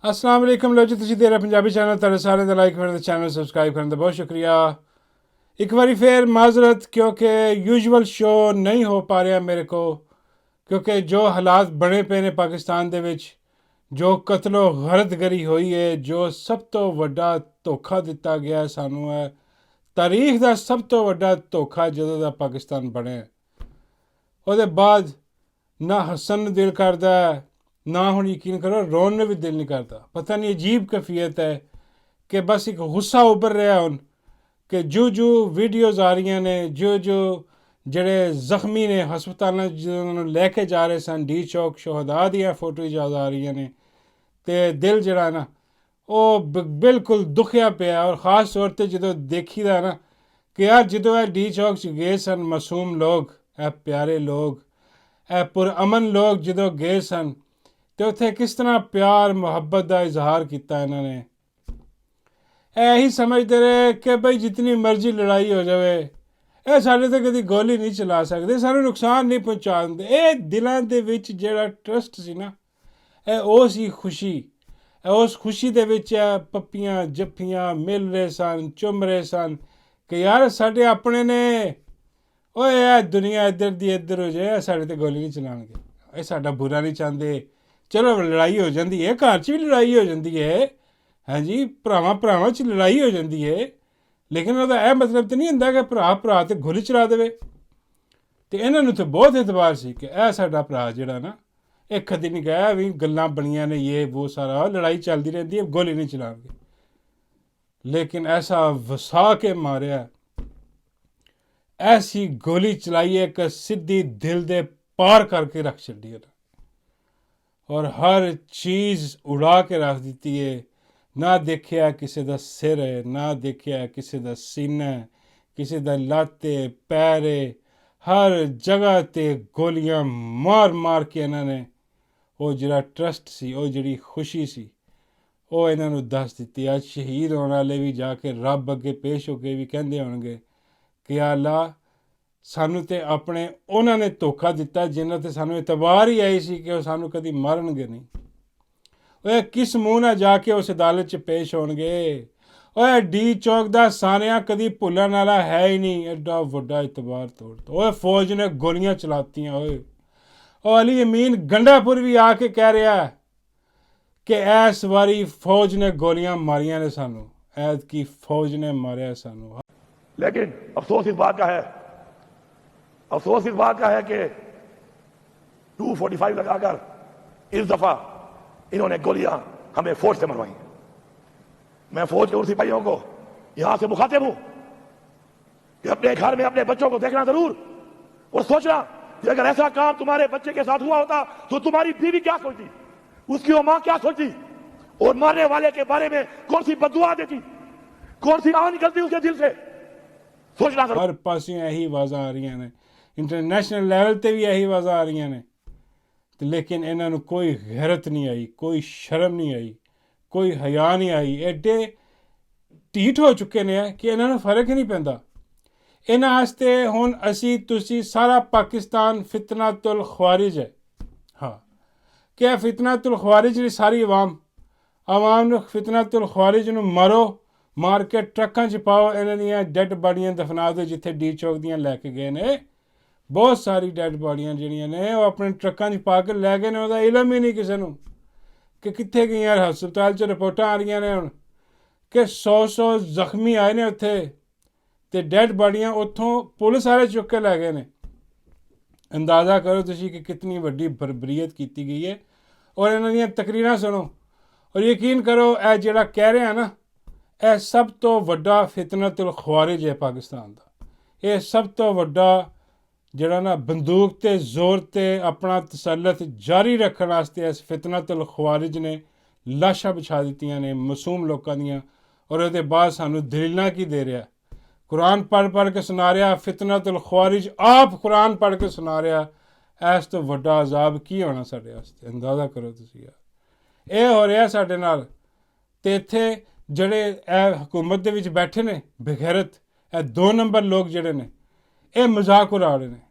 अस्सलाम वालेकुम लो जी तुसीं तेरा पंजाबी चैनल तेरे सारे का लाइक करने चैनल सबसक्राइब करने बहुत शुक्रिया। एक बारी फिर माजरत क्योंकि यूजुअल शो नहीं हो पा रहा मेरे को, क्योंकि जो हालात बने पे ने पाकिस्तान दे विच, जो कतलो गरदगरी हुई है, जो सब तो वड्डा धोखा दिता गया सानू है, तारीख का सब तो वड्डा धोखा जदों दा पाकिस्तान बने। ਉਹਦੇ ਬਾਅਦ ना हसन ਨੂੰ दिल करता है, ना हुण यकीन करो रोन ने भी दिल नहीं करता। पता नहीं अजीब कैफियत है कि बस एक गुस्सा उभर रहा हूँ कि जो वीडियोज़ आ रही ने, जो ਜਿਹੜੇ ਜ਼ਖਮੀ ਨੇ ਹਸਪਤਾਲਾਂ ਜਿਹਨਾਂ ਨੂੰ ਲੈ ਕੇ ਜਾ ਰਹੇ ਸਨ, ਡੀ ਚੌਕ ਸ਼ਹਾਦਾ ਦੀਆਂ ਫੋਟੋ ਯਾਦ ਆ ਰਹੀਆਂ ਨੇ, ਤੇ ਦਿਲ ਜਿਹੜਾ ਨਾ ਉਹ ਬਿਲਕੁਲ ਦੁਖਿਆ ਪਿਆ। ਔਰ ख़ास तौर 'ਤੇ ਜਦੋਂ ਦੇਖੀਦਾ ਨਾ ਕਿ ਯਾਰ ਜਦੋਂ ਇਹ ਡੀ ਚੌਕ 'ਚ ਗਏ ਸਨ ਮਾਸੂਮ ਲੋਕ, ਇਹ ਪਿਆਰੇ ਲੋਕ, ਇਹ ਪੁਰਅਮਨ ਲੋਕ ਜਦੋਂ ਗਏ ਸਨ, ਤੇ ਉੱਥੇ ਕਿਸ ਤਰ੍ਹਾਂ ਪਿਆਰ ਮੁਹੱਬਤ ਦਾ ਇਜ਼ਹਾਰ ਕੀਤਾ ਇਹਨਾਂ ਨੇ। ਇਹੀ ਸਮਝਦੇ ਰਹੇ ਕਿ ਬਈ ਜਿਤਨੀ ਮਰਜ਼ੀ ਲੜਾਈ ਹੋ ਜਾਵੇ, ਇਹ ਸਾਡੇ 'ਤੇ ਕਦੀ ਗੋਲੀ ਨਹੀਂ ਚਲਾ ਸਕਦੇ, ਸਾਨੂੰ ਨੁਕਸਾਨ ਨਹੀਂ ਪਹੁੰਚਾ ਦਿੰਦੇ। ਇਹ ਦਿਲਾਂ ਦੇ ਵਿੱਚ ਜਿਹੜਾ ਟਰਸਟ ਸੀ ਨਾ, ਇਹ ਉਹ ਸੀ ਖੁਸ਼ੀ। ਉਸ ਖੁਸ਼ੀ ਦੇ ਵਿੱਚ ਪੱਪੀਆਂ ਜੱਫੀਆਂ ਮਿਲ ਰਹੇ ਸਨ, ਚੁੰਮ ਰਹੇ ਸਨ ਕਿ ਯਾਰ ਸਾਡੇ ਆਪਣੇ ਨੇ, ਓਏ ਇਹ ਦੁਨੀਆ ਇੱਧਰ ਦੀ ਇੱਧਰ ਹੋ ਜਾਏ, ਸਾਡੇ 'ਤੇ ਗੋਲੀ ਨਹੀਂ ਚਲਾਉਣਗੇ, ਇਹ ਸਾਡਾ ਬੁਰਾ ਨਹੀਂ ਚਾਹੁੰਦੇ। ਚਲੋ ਲੜਾਈ ਹੋ ਜਾਂਦੀ ਹੈ, ਘਰ 'ਚ ਵੀ ਲੜਾਈ ਹੋ ਜਾਂਦੀ ਹੈ, ਹਾਂਜੀ ਭਰਾਵਾਂ 'ਚ ਲੜਾਈ ਹੋ ਜਾਂਦੀ ਹੈ, ਲੇਕਿਨ ਉਹਦਾ ਇਹ ਮਤਲਬ ਤਾਂ ਨਹੀਂ ਹੁੰਦਾ ਕਿ ਭਰਾ 'ਤੇ ਗੋਲੀ ਚਲਾ ਦੇਵੇ। ਅਤੇ ਇਹਨਾਂ ਨੂੰ ਤਾਂ ਬਹੁਤ ਇਤਬਾਰ ਸੀ ਕਿ ਇਹ ਸਾਡਾ ਭਰਾ ਜਿਹੜਾ ਨਾ, ਇਹ ਕਦੇ ਨਹੀਂ ਗਿਆ ਵੀ ਗੱਲਾਂ ਬਣੀਆਂ ਨੇ ਇਹ ਉਹ ਸਾਰਾ, ਲੜਾਈ ਚੱਲਦੀ ਰਹਿੰਦੀ ਹੈ, ਗੋਲੀ ਨਹੀਂ ਚਲਾਉਣਗੇ। ਲੇਕਿਨ ਐਸਾ ਵਸਾ ਕੇ ਮਾਰਿਆ, ऐसी गोली चलाई है कि सीधी दिल दे पार करके रख छड़ी है और हर चीज़ उड़ा के रख दी है। ना देखिया किसी का सिर है, ना देखिया किसी का सीना, किसी का लत्त पैर, हर जगह ते गोलियां मार मार के इन्होंने वो जिहड़ा ट्रस्ट सी, वो जिहड़ी खुशी सी, वो इन्होंने दस दी। अज शहीद होने वाले भी जाके रब अगे पेश होके भी कहते होणगे कि अल्लाह सानू तो अपने उन्होंने धोखा दिता जिन्हों ते सानू इतबार ही आई सी कि सानू कभी मारनगे नहीं। ओए किस मूँह नाल जाके उस अदालत च पेश होणगे। ओए डी चौक दा सानिया कभी भुल्लण वाला है ही नहीं, एडा वड्डा इतबार तोड़ता। ओए फौज ने गोलियां चलातियां। ओए ओ अली अमीन गंडापुर भी आके कह रहा है कि इस बारी फौज ने गोलियां मारियां ने सानू, ऐद की फौज ने मारिया सानू। लेकिन अफसोस इस बात का है कि 245 लगाकर इस दफा इन्होंने गोलियां हमें फौज से मरवाई। मैं फौज के उन सिपाहियों को यहां से मुखातिब हूं कि अपने घर में अपने बच्चों को देखना जरूर और सोचना कि अगर ऐसा काम तुम्हारे बच्चे के साथ हुआ होता तो तुम्हारी बीवी क्या सोचती, उसकी वो मां क्या सोचती, और मारने वाले के बारे में कौन सी बददुआ देती, कौन सी आह निकलती उसके दिल से। सोचना हर पासों यही आवाज़ां आ रही ने, इंटरनेशनल लैवल पर भी यही आवाज़ां आ रही ने, लेकिन इन्हों कोई गैरत नहीं आई, कोई शर्म नहीं आई, कोई हया नहीं आई। एडे ढीठ हो चुके ने कि इन्होंने फर्क ही नहीं पैंदा। इन्हां वास्ते हुण असी तुसी सारा पाकिस्तान फितनातुल ख्वारिज है। हाँ, क्या फितनातुल ख्वारिज की सारी आवाम फितनातुल ख्वारिज नूं मारो, मार के ट्रकों च पाओ, इन्हां दीयां डैड बाड़ियां दफना दो जिथे डी चौक दियां लैके गए ने। बहुत सारी डैड बाड़ियां जिहड़ियां ने वो अपने ट्रकों च पा के लै गए ने, उहदा इलम ही नहीं किसी नूं कि कित्थे गईयां। हस्पताल च रिपोर्टां आ रही ने हुण कि 100 जख्मी आए ने उत्थे, ते डैड बाड़ियां उत्थों पुलिस वाले चुक के लै गए ने। अंदाज़ा करो तुसीं कि कितनी वड्डी बरबरीयत की गई है। और इन्हां दीयां तकरीरां सुनो और यकीन करो यह जिहड़ा कह रहा ना, यह सब तो वड्डा फितनतुल ख्वारिज है पाकिस्तान का। यह सब तो वड्डा जिहड़ा ना बंदूक ते जोर ते अपना तसल्लुत जारी रखने वास्ते इस फितनतुल ख्वारिज ने लाशां बिछा दित्तियां ने मासूम लोगों दियां। और उसदे बाद सानू दलीलां की दे रहा, कुरान पढ़ के सुना रहा। फितनतुल ख्वारिज आप कुरान पढ़ के सुना रहा। इस तो वड्डा अजाब की होना साडे वास्ते, अंदाज़ा करो तुसीं यार। यह हो रहा साडे नाल। ते इत्थे ਜਿਹੜੇ ਇਹ हुकूमत ਦੇ ਵਿੱਚ बैठे ने बेगैरत, ਇਹ 2 नंबर लोग ਜਿਹੜੇ ਨੇ, ਇਹ मजाक उड़ा रहे हैं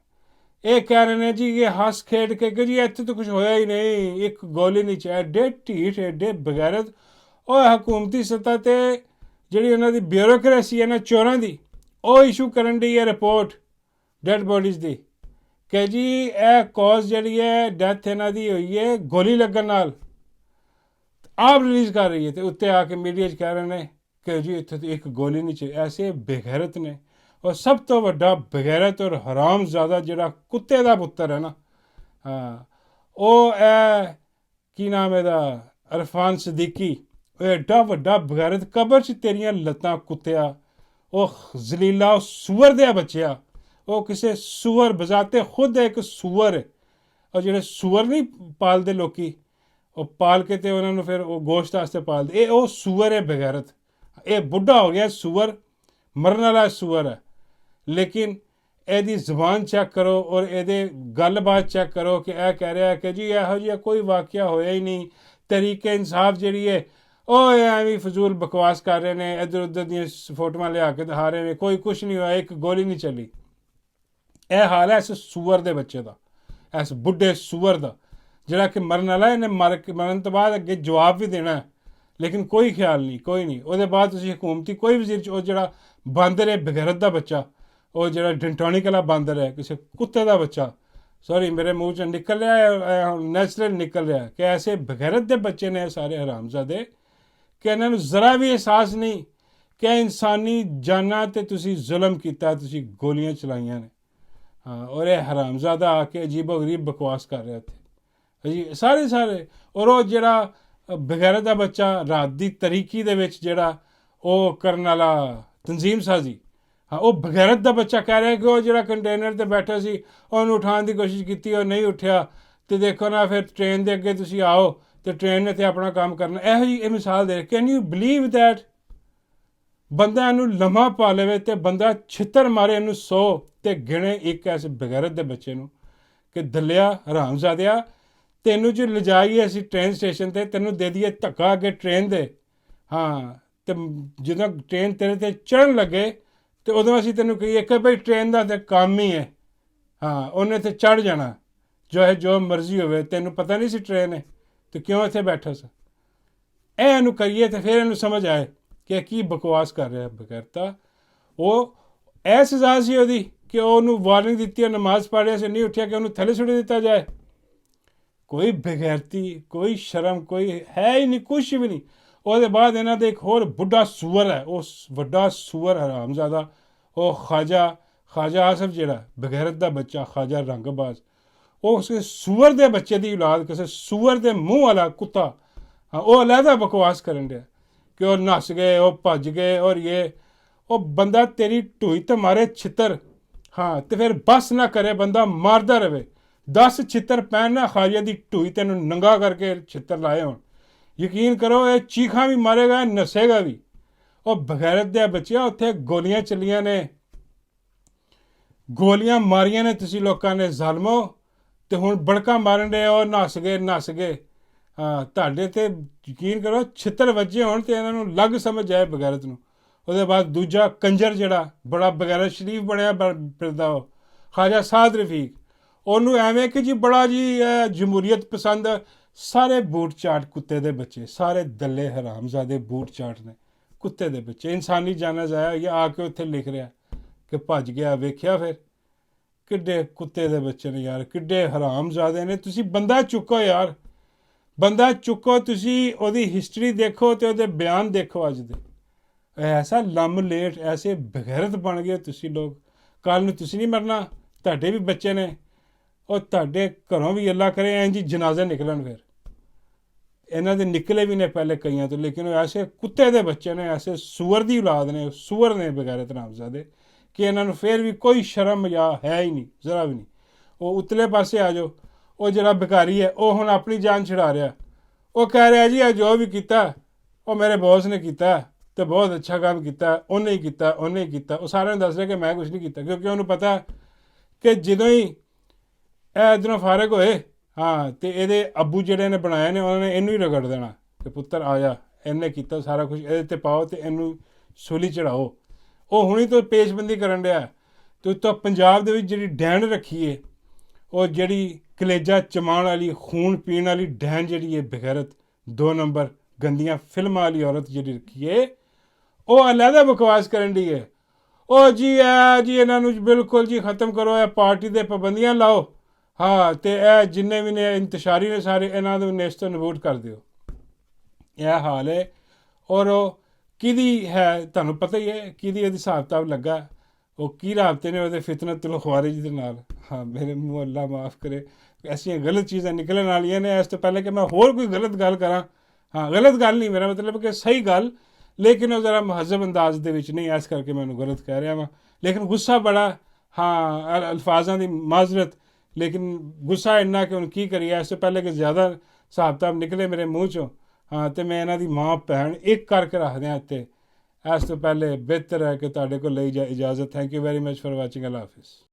ਇਹ ਕਹਿ ਰਹੇ ਨੇ ਜੀ ਇਹ ਹੱਸ ਖੇਡ ਕੇ ਕਿ ਜੀ ਇੱਥੇ ਤਾਂ ਕੁਝ ਹੋਇਆ ਹੀ ਨਹੀਂ, ਇੱਕ ਗੋਲੀ ਨਹੀਂ ਚੱਲੀ। ਐਡੇ ਢੀਠ ਐਡੇ ਬਗੈਰਤ। ਉਹ ਹਕੂਮਤੀ ਸਤ੍ਹਾ ਤੇ ਜਿਹੜੀ ਉਹਨਾਂ ਦੀ ਬਿਊਰੋਕ੍ਰੇਸੀ ਹੈ ਨਾ ਚੋਰਾਂ ਦੀ, ਉਹ ਇਸ਼ੂ ਕਰਨ ਦੀ ਹੈ ਰਿਪੋਰਟ ਡੈਡ ਬੋਡੀਜ਼ ਦੀ ਕਿ ਜੀ ਇਹ ਕੌਜ਼ ਜਿਹੜੀ ਹੈ ਡੈਥ ਇਹਨਾਂ ਦੀ ਹੋਈ ਹੈ ਗੋਲੀ ਲੱਗਣ ਨਾਲ। ਆਪ ਰਿਲੀਜ਼ ਕਰ ਰਹੀ ਹੈ ਤੇ ਉੱਤੇ ਆ ਕੇ ਮੀਡੀਆ 'ਚ ਕਹਿ ਰਹੇ ਨੇ ਕਿ ਜੀ ਇੱਥੇ ਤਾਂ ਇੱਕ ਗੋਲੀ ਨਹੀਂ ਚੱਲੀ। ਐਸੇ ਬੇਗੈਰਤ ਨੇ। ਔਰ ਸਭ ਤੋਂ ਵੱਡਾ ਬਗੈਰਤ ਔਰ ਹਰਾਮ ਜ਼ਿਆਦਾ ਜਿਹੜਾ ਕੁੱਤੇ ਦਾ ਪੁੱਤਰ ਹੈ ਨਾ, ਹਾਂ, ਉਹ ਹੈ ਕੀ ਨਾਮ ਇਹਦਾ, ਅਰਫਾਨ ਸਦੀਕੀ। ਉਹ ਐਡਾ ਵੱਡਾ ਬਗੈਰਤ। ਕਬਰ 'ਚ ਤੇਰੀਆਂ ਲੱਤਾਂ ਕੁੱਤਿਆ। ਉਹ ਜ਼ਲੀਲਾ ਸੂਅਰ ਦੇ ਬੱਚਿਆ। ਉਹ ਕਿਸੇ ਸੂਅਰ ਬਜ਼ਾਤੇ ਖੁਦ ਇੱਕ ਸੂਅਰ ਹੈ। ਉਹ ਜਿਹੜੇ ਸੂਅਰ ਨਹੀਂ ਪਾਲਦੇ ਲੋਕੀ, ਉਹ ਪਾਲ ਕੇ ਤੇ ਉਹਨਾਂ ਨੂੰ ਫਿਰ ਉਹ ਗੋਸ਼ਤ ਵਾਸਤੇ ਪਾਲਦੇ, ਇਹ ਉਹ ਸੂਅਰ ਹੈ ਬਗੈਰਤ। ਇਹ ਬੁੱਢਾ ਹੋ ਗਿਆ ਸੂਅਰ, ਮਰਨ ਵਾਲਾ ਸੂਅਰ ਹੈ। ਲੇਕਿਨ ਇਹਦੀ ਜ਼ੁਬਾਨ ਚੈੱਕ ਕਰੋ ਔਰ ਇਹਦੇ ਗੱਲਬਾਤ ਚੈੱਕ ਕਰੋ ਕਿ ਇਹ ਕਹਿ ਰਿਹਾ ਕਿ ਜੀ ਇਹੋ ਜਿਹਾ ਕੋਈ ਵਾਕਿਆ ਹੋਇਆ ਹੀ ਨਹੀਂ। ਤਹਿਰੀਕੇ ਇਨਸਾਫ ਜਿਹੜੀ ਹੈ ਉਹ ਐਵੇਂ ਫਜ਼ੂਲ ਬਕਵਾਸ ਕਰ ਰਹੇ ਨੇ, ਇੱਧਰ ਉੱਧਰ ਦੀਆਂ ਫੋਟੋਆਂ ਲਿਆ ਕੇ ਦਿਖਾ ਰਹੇ ਨੇ, ਕੋਈ ਕੁਛ ਨਹੀਂ ਹੋਇਆ, ਇੱਕ ਗੋਲੀ ਨਹੀਂ ਚੱਲੀ। ਇਹ ਹਾਲ ਹੈ ਇਸ ਸੂਅਰ ਦੇ ਬੱਚੇ ਦਾ, ਇਸ ਬੁੱਢੇ ਸੂਅਰ ਦਾ ਜਿਹੜਾ ਕਿ ਮਰਨ ਵਾਲਾ। ਇਹਨੇ ਮਰਨ ਤੋਂ ਬਾਅਦ ਅੱਗੇ ਜਵਾਬ ਵੀ ਦੇਣਾ ਹੈ, ਲੇਕਿਨ ਕੋਈ ਖਿਆਲ ਨਹੀਂ, ਕੋਈ ਨਹੀਂ। ਉਹਦੇ ਬਾਅਦ ਤੁਸੀਂ ਹਕੂਮਤੀ ਕੋਈ ਵਜ਼ੀਰ 'ਚ ਉਹ ਜਿਹੜਾ ਬਾਂਦਰ ਹੈ ਬਗੈਰਤ ਦਾ ਬੱਚਾ, ਉਹ ਜਿਹੜਾ ਡਿੰਟੋਨਿਕ ਵਾਲਾ ਬਾਂਦਰ ਹੈ, ਕਿਸੇ ਕੁੱਤੇ ਦਾ ਬੱਚਾ, ਸੌਰੀ ਮੇਰੇ ਮੂੰਹ 'ਚ ਨਿਕਲ ਰਿਹਾ ਹੈ, ਨੈਚੁਰਲ ਨਿਕਲ ਰਿਹਾ ਕਿ ਐਸੇ ਬਗੈਰਤ ਦੇ ਬੱਚੇ ਨੇ ਸਾਰੇ ਹਰਾਮਜ਼ਾਦੇ ਕਿ ਇਹਨਾਂ ਨੂੰ ਜ਼ਰਾ ਵੀ ਅਹਿਸਾਸ ਨਹੀਂ ਕਿ ਇਨਸਾਨੀ ਜਾਨਾਂ 'ਤੇ ਤੁਸੀਂ ਜ਼ੁਲਮ ਕੀਤਾ, ਤੁਸੀਂ ਗੋਲੀਆਂ ਚਲਾਈਆਂ ਨੇ। ਹਾਂ, ਔਰ ਇਹ ਹਰਾਮਜ਼ਾਦਾ ਆ ਕੇ ਅਜੀਬੋ ਗਰੀਬ ਬਕਵਾਸ ਕਰ ਰਿਹਾ ਉੱਥੇ ਜੀ ਸਾਰੇ। ਔਰ ਉਹ ਜਿਹੜਾ ਬਗੈਰਤ ਦਾ ਬੱਚਾ ਰਾਤ ਦੀ ਤਰੀਕੀ ਦੇ ਵਿੱਚ ਜਿਹੜਾ ਉਹ ਕਰਨ ਵਾਲਾ ਤਨਜ਼ੀਮ ਸਾਜ਼ੀ, ਹਾਂ, ਉਹ ਬਗੈਰਤ ਦਾ ਬੱਚਾ ਕਹਿ ਰਿਹਾ ਕਿ ਉਹ ਜਿਹੜਾ ਕੰਟੇਨਰ 'ਤੇ ਬੈਠਾ ਸੀ ਉਹਨੂੰ ਉਠਾਉਣ ਦੀ ਕੋਸ਼ਿਸ਼ ਕੀਤੀ, ਉਹ ਨਹੀਂ ਉੱਠਿਆ। ਅਤੇ ਦੇਖੋ ਨਾ ਫਿਰ ਟ੍ਰੇਨ ਦੇ ਅੱਗੇ ਤੁਸੀਂ ਆਓ ਅਤੇ ਟ੍ਰੇਨ ਨੇ ਤਾਂ ਆਪਣਾ ਕੰਮ ਕਰਨਾ। ਇਹੋ ਜਿਹੀ ਇਹ ਮਿਸਾਲ ਦੇ। Can you believe that? ਬੰਦਾ ਇਹਨੂੰ ਲੰਮਾ ਪਾ ਲਵੇ ਅਤੇ ਬੰਦਾ ਛਿੱਤਰ ਮਾਰੇ ਇਹਨੂੰ 100 ਅਤੇ ਗਿਣੇ ਇੱਕ ਐਸੇ ਬਗੈਰਤ ਦੇ ਬੱਚੇ ਨੂੰ ਕਿ ਦਲਿਆ ਹਰਾਮਜ਼ਾਦਿਆ, ਤੈਨੂੰ ਜੋ ਲਿਜਾਈਏ ਅਸੀਂ ਟ੍ਰੇਨ ਸਟੇਸ਼ਨ 'ਤੇ, ਤੈਨੂੰ ਦੇ ਦਈਏ ਧੱਕਾ ਅੱਗੇ ਟ੍ਰੇਨ ਦੇ, ਹਾਂ, ਅਤੇ ਜਦੋਂ ਟ੍ਰੇਨ ਤੇਰੇ 'ਤੇ ਚੜ੍ਹਨ ਲੱਗੇ ਅਤੇ ਉਦੋਂ ਅਸੀਂ ਤੈਨੂੰ ਕਹੀਏ ਕਿ ਭਾਈ ਟ੍ਰੇਨ ਦਾ ਤਾਂ ਕੰਮ ਹੀ ਹੈ, ਹਾਂ, ਉਹਨੇ ਤਾਂ ਚੜ੍ਹ ਜਾਣਾ, ਜੋ ਮਰਜ਼ੀ ਹੋਵੇ, ਤੈਨੂੰ ਪਤਾ ਨਹੀਂ ਸੀ ਟ੍ਰੇਨ ਹੈ ਅਤੇ ਕਿਉਂ ਇੱਥੇ ਬੈਠਾ ਸੀ। ਇਹਨੂੰ ਕਰੀਏ ਅਤੇ ਫਿਰ ਇਹਨੂੰ ਸਮਝ ਆਏ ਕਿ ਕੀ ਬਕਵਾਸ ਕਰ ਰਿਹਾ ਬਗੈਰਤਾ। ਉਹ ਇਹ ਸਜ਼ਾ ਸੀ ਉਹਦੀ ਕਿ ਉਹਨੂੰ ਵਾਰਨਿੰਗ ਦਿੱਤੀ, ਉਹ ਨਮਾਜ਼ ਪੜ੍ਹ ਰਿਹਾ ਸੀ, ਨਹੀਂ ਉੱਠਿਆ, ਕਿ ਉਹਨੂੰ ਥੱਲੇ ਸੁੱਟ ਦਿੱਤਾ ਜਾਏ। ਕੋਈ ਬਗੈਰਤੀ, ਕੋਈ ਸ਼ਰਮ, ਕੋਈ ਹੈ ਹੀ ਨਹੀਂ, ਕੁਛ ਵੀ ਨਹੀਂ। ਉਹਦੇ ਬਾਅਦ ਇਹਨਾਂ ਦੇ ਇੱਕ ਹੋਰ ਬੁੱਢਾ ਸੂਅਰ ਹੈ, ਉਹ ਵੱਡਾ ਸੂਅਰ ਹਰਾਮਜ਼ਾਦਾ, ਉਹ ਖਾਜਾ ਆਸਫ ਜਿਹੜਾ ਬਗੈਰਤ ਦਾ ਬੱਚਾ, ਖਾਜਾ ਰੰਗਬਾਜ਼, ਉਹ ਉਸ ਸੂਅਰ ਦੇ ਬੱਚੇ ਦੀ ਔਲਾਦ, ਕਿਸੇ ਸੂਅਰ ਦੇ ਮੂੰਹ ਵਾਲਾ ਕੁੱਤਾ, ਹਾਂ, ਉਹ ਅਲੱਗਾ ਬਕਵਾਸ ਕਰਨ ਡਿਆ ਕਿ ਉਹ ਨੱਸ ਗਏ, ਉਹ ਭੱਜ ਗਏ, ਔਰ ਉਹ ਬੰਦਾ ਤੇਰੀ ਢੂਈ ਤੇ ਮਾਰੇ ਛਿੱਤਰ, ਹਾਂ, ਅਤੇ ਫਿਰ ਬਸ ਨਾ ਕਰੇ, ਬੰਦਾ ਮਾਰਦਾ ਰਹੇ। 10 ਛਿੱਤਰ ਪੈਣ ਨਾ ਖਾਜੇ ਦੀ ਢੂਈ ਤੈਨੂੰ ਨੰਗਾ ਕਰਕੇ ਛਿੱਤਰ ਲਾਏ ਹੋਣ, ਯਕੀਨ ਕਰੋ ਇਹ ਚੀਖਾਂ ਵੀ ਮਾਰੇਗਾ, ਨਸੇਗਾ ਵੀ। ਉਹ ਬਗੈਰਤ ਦੇ ਬੱਚਿਆ, ਉੱਥੇ ਗੋਲੀਆਂ ਚੱਲੀਆਂ ਨੇ, ਗੋਲੀਆਂ ਮਾਰੀਆਂ ਨੇ ਤੁਸੀਂ ਲੋਕਾਂ ਨੇ ਜ਼ਾਲਮੋ, ਅਤੇ ਹੁਣ ਬੜਕਾ ਮਾਰਨ ਦੇ, ਉਹ ਨੱਸ ਗਏ। ਹਾਂ, ਤੁਹਾਡੇ 'ਤੇ ਯਕੀਨ ਕਰੋ ਛਿੱਤਰ ਵੱਜੇ ਹੋਣ ਅਤੇ ਇਹਨਾਂ ਨੂੰ ਲੱਗ ਸਮਝ ਜਾਏ ਬਗੈਰਤ ਨੂੰ। ਉਹਦੇ ਬਾਅਦ ਦੂਜਾ ਕੰਜਰ ਜਿਹੜਾ ਬੜਾ ਬਗੈਰਤ ਸ਼ਰੀਫ ਬਣਿਆ ਫਿਰਦਾ, ਉਹ ਖਾਜਾ ਸਾਦ ਰਫੀਕ, ਉਹਨੂੰ ਐਵੇਂ ਕਿ ਜੀ ਬੜਾ ਜੀ ਜਮਹੂਰੀਅਤ ਪਸੰਦ। ਸਾਰੇ ਬੂਟ ਚਾਟ ਕੁੱਤੇ ਦੇ ਬੱਚੇ, ਸਾਰੇ ਦੱਲੇ ਹਰਾਮਜ਼ਾਦੇ ਬੂਟ ਚਾਟ ਨੇ, ਕੁੱਤੇ ਦੇ ਬੱਚੇ। ਇਨਸਾਨੀ ਜਾਨਾਂ ਜ਼ਾਇਆ ਹੋਈ ਆ ਕੇ ਉੱਥੇ ਲਿਖ ਰਿਹਾ ਕਿ ਭੱਜ ਗਿਆ। ਵੇਖਿਆ ਫਿਰ ਕਿੱਡੇ ਕੁੱਤੇ ਦੇ ਬੱਚੇ ਨੇ ਯਾਰ, ਕਿੱਡੇ ਹਰਾਮਜ਼ਾਦੇ ਨੇ। ਤੁਸੀਂ ਬੰਦਾ ਚੁੱਕੋ ਯਾਰ, ਬੰਦਾ ਚੁੱਕੋ, ਤੁਸੀਂ ਉਹਦੀ ਹਿਸਟਰੀ ਦੇਖੋ ਅਤੇ ਉਹਦੇ ਬਿਆਨ ਦੇਖੋ ਅੱਜ ਦੇ। ਐਸਾ ਲੰਮ ਲੇਟ, ਐਸੇ ਬਗੈਰਤ ਬਣ ਗਏ ਤੁਸੀਂ ਲੋਕ। ਕੱਲ੍ਹ ਨੂੰ ਤੁਸੀਂ ਨਹੀਂ ਮਰਨਾ, ਤੁਹਾਡੇ ਵੀ ਬੱਚੇ ਨੇ, ਉਹ ਤੁਹਾਡੇ ਘਰੋਂ ਵੀ ਅੱਲਾ ਕਰੇ ਇੰਝ ਹੀ ਜਨਾਜ਼ੇ ਨਿਕਲਣ। ਫਿਰ ਇਹਨਾਂ ਦੇ ਨਿਕਲੇ ਵੀ ਨੇ ਪਹਿਲੇ ਕਈਆਂ ਤੋਂ, ਲੇਕਿਨ ਉਹ ਐਸੇ ਕੁੱਤੇ ਦੇ ਬੱਚੇ ਨੇ, ਐਸੇ ਸੂਅਰ ਦੀ ਔਲਾਦ ਨੇ, ਸੂਅਰ ਨੇ ਬਗੈਰਤ ਹਰਾਮਜ਼ਾਦੇ ਕਿ ਇਹਨਾਂ ਨੂੰ ਫਿਰ ਵੀ ਕੋਈ ਸ਼ਰਮ ਜਾਂ ਹੈ ਹੀ ਨਹੀਂ, ਜ਼ਰਾ ਵੀ ਨਹੀਂ। ਉਹ ਉਤਲੇ ਪਾਸੇ ਆ ਜਾਓ, ਉਹ ਜਿਹੜਾ ਭਿਖਾਰੀ ਹੈ ਉਹ ਹੁਣ ਆਪਣੀ ਜਾਨ ਛੁਡਾ ਰਿਹਾ। ਉਹ ਕਹਿ ਰਿਹਾ ਜੀ ਇਹ ਜੋ ਵੀ ਕੀਤਾ ਉਹ ਮੇਰੇ ਬੌਸ ਨੇ ਕੀਤਾ ਅਤੇ ਬਹੁਤ ਅੱਛਾ ਕੰਮ ਕੀਤਾ, ਉਹਨੇ ਹੀ ਕੀਤਾ। ਉਹ ਸਾਰਿਆਂ ਨੂੰ ਦੱਸ ਰਿਹਾ ਕਿ ਮੈਂ ਕੁਛ ਨਹੀਂ ਕੀਤਾ, ਕਿਉਂਕਿ ਉਹਨੂੰ ਪਤਾ ਕਿ ਜਦੋਂ ਹੀ ਇਹ ਇੱਧਰੋਂ ਫਾਰਗ ਹੋਏ, ਹਾਂ, ਅਤੇ ਇਹਦੇ ਅੱਬੂ ਜਿਹੜੇ ਨੇ ਬਣਾਏ ਨੇ ਉਹਨਾਂ ਨੇ ਇਹਨੂੰ ਹੀ ਰਗੜ ਦੇਣਾ ਕਿ ਪੁੱਤਰ ਆ ਜਾ, ਇਹਨੇ ਕੀਤਾ ਸਾਰਾ ਕੁਛ, ਇਹਦੇ 'ਤੇ ਪਾਓ ਅਤੇ ਇਹਨੂੰ ਸੂਲੀ ਚੜਾਓ। ਉਹ ਹੁਣੀ ਤੋਂ ਪੇਸ਼ਬੰਦੀ ਕਰਨ ਡਿਆ। ਅਤੇ ਉੱਤੋਂ ਪੰਜਾਬ ਦੇ ਵਿੱਚ ਜਿਹੜੀ ਡੈਣ ਰੱਖੀ ਹੈ ਉਹ ਜਿਹੜੀ ਕਲੇਜਾ ਚਮਾਉਣ ਵਾਲੀ ਖੂਨ ਪੀਣ ਵਾਲੀ ਡੈਨ ਜਿਹੜੀ ਹੈ ਬਗੈਰਤ 2 ਨੰਬਰ ਗੰਦੀਆਂ ਫਿਲਮਾਂ ਵਾਲੀ ਔਰਤ ਜਿਹੜੀ ਰੱਖੀ ਹੈ ਉਹ ਅਲੱਗਾ ਬਕਵਾਸ ਕਰਨ ਦੀ ਹੈ। ਉਹ ਜੀ ਇਹ ਜੀ ਇਹਨਾਂ ਨੂੰ ਬਿਲਕੁਲ ਜੀ ਖਤਮ ਕਰੋ, ਇਹ ਪਾਰਟੀ ਦੇ ਪਾਬੰਦੀਆਂ ਲਾਓ, ਹਾਂ ਤੇ ਇਹ ਜਿੰਨੇ ਵੀ ਨੇ ਇੰਤਸ਼ਾਰੀ ਨੇ ਸਾਰੇ ਇਹਨਾਂ ਨੂੰ ਨੇਸਤੋ ਨਬੂਦ ਕਰ ਦਿਓ। ਇਹ ਹਾਲ ਹੈ। ਔਰ ਉਹ ਕਿਹਦੀ ਹੈ ਤੁਹਾਨੂੰ ਪਤਾ ਹੀ ਹੈ ਕਿਹਦੀ ਇਹਦੀ ਹਿਸਾਬ ਕਿਤਾਬ ਲੱਗਾ, ਉਹ ਕੀ ਰਾਬਤੇ ਨੇ ਉਹਦੇ ਫਿਤਨਤੁਲ ਖਵਾਰਿਜ ਦੇ ਨਾਲ। ਹਾਂ ਮੇਰੇ ਮੂੰਹ ਅੱਲਾ ਮਾफ़ ਕਰੇ, ਐਸੀਆਂ ਗਲਤ ਚੀਜ਼ਾਂ ਨਿਕਲਣ ਵਾਲੀਆਂ ਨੇ। ਇਸ ਤੋਂ ਪਹਿਲੇ ਕਿ ਮੈਂ ਹੋਰ ਕੋਈ ਗਲਤ ਗੱਲ ਕਰਾਂ, ਹਾਂ ਗਲਤ ਗੱਲ ਨਹੀਂ, ਮੇਰਾ ਮਤਲਬ ਕਿ ਸਹੀ ਗੱਲ, ਲੇਕਿਨ ਉਹ ਜ਼ਰਾ ਮਹਜ਼ਬ ਅੰਦਾਜ਼ ਦੇ ਵਿੱਚ ਨਹੀਂ, ਇਸ ਕਰਕੇ ਮੈਨੂੰ ਗਲਤ ਕਹਿ ਰਿਹਾ ਵਾਂ। ਲੇਕਿਨ ਗੁੱਸਾ ਬੜਾ, ਹਾਂ ਅਲਫਾਜ਼ਾਂ ਦੀ ਮਾਜ਼ਰਤ, ਲੇਕਿਨ ਗੁੱਸਾ ਇੰਨਾ ਕਿ ਹੁਣ ਕੀ ਕਰੀਏ। ਇਸ ਤੋਂ ਪਹਿਲੇ ਕਿ ਜ਼ਿਆਦਾ ਹਿਸਾਬ ਕਿਤਾਬ ਨਿਕਲੇ ਮੇਰੇ ਮੂੰਹ 'ਚੋਂ, ਹਾਂ ਤੇ ਮੈਂ ਇਹਨਾਂ ਦੀ ਮਾਂ ਭੈਣ ਇੱਕ ਕਰਕੇ ਰੱਖ ਦਿਆਂ ਇੱਥੇ। ਇਸ ਤੋਂ ਪਹਿਲੇ ਬਿਹਤਰ ਹੈ ਕਿ ਤੁਹਾਡੇ ਕੋਲ ਲਈ ਇਜਾਜ਼ਤ। Thank you very much for watching. Allah Hafiz.